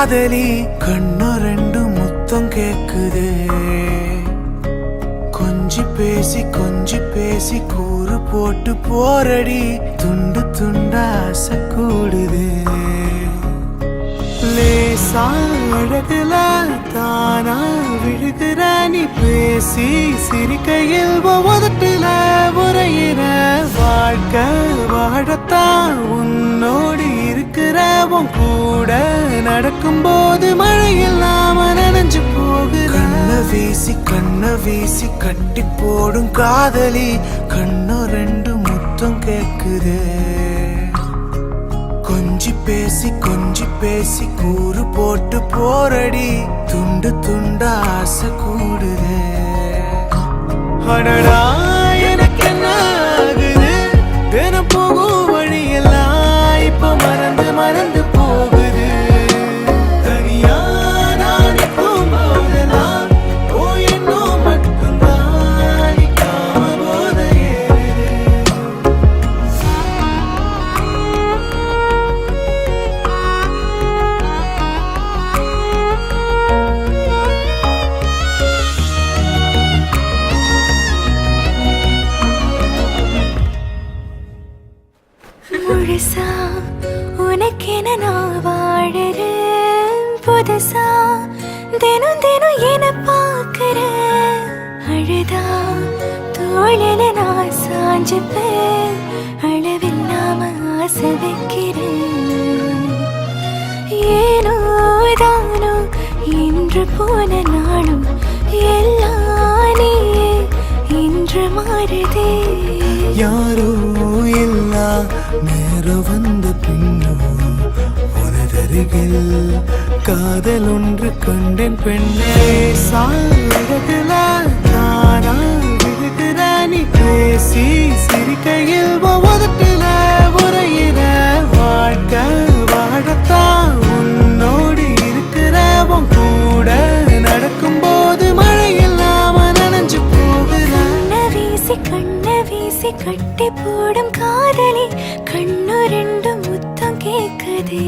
காதலி கண்ணு ரெண்டு முத்தம் கேக்குது கொஞ்சி பேசி கூறு போட்டு போரடி துண்டு துண்டா ஆசை கூடுது லேசா அழகுல தானா விழுகிற நீ பேசி சிரிக்கையில் உதட்டுல உரையிற வாழ்க்கை வாழத்தான் உன்னோடு இருக்கிற உன் கூட நடக்கும் போது மழை இல்லாம நனைஞ்சு போகுற கண்ண வீசி கட்டி போடும் காதலி கண்ணு ரெண்டு முத்தம் கேக்குது கொஞ்சி பேசி கூறு போட்டு போரடி துண்டு துண்டா ஆசை கூடுது அடடா எனக்கு என்ன ஆகுது தினம் போகும் வழியெல்லாம் இப்ப மறந்து போகுது தனியா நான் நிற்கும் போதெல்லாம் ஓ என்னோ மட்டும்தான் நிற்காம போத முழுசா உனக்கென நான் வாழறேன் புதுசா தினம் என பார்க்கிறேன் அழுதா தோளில நான் சாஞ்சுப்பேன் அளவில்லாம ஆசை வைக்கிறேன் ஏனோ தானோ இன்று போன நாளும் எல்லாம் நீயே இன்று மாறுதே யாரோ இல்லா நேரம் வந்த பின்னோ உனதருகில் காதல் ஒன்று கண்டேன் பெண்ணே சாழகுல நானா விழுகிற நீ பேசி சிரிக்கையில் உதட்டுல உரையிற வாழ்க்கை வாழத்தான் உன்னோடு இருக்கிற உன் கூட நடக்கும் போது மழை இல்லாம நனைஞ்சு போகிற கண்ண வீசி கட்டி போடும் காதலி கண்ணு ரெண்டு முத்தம் கேக்குதே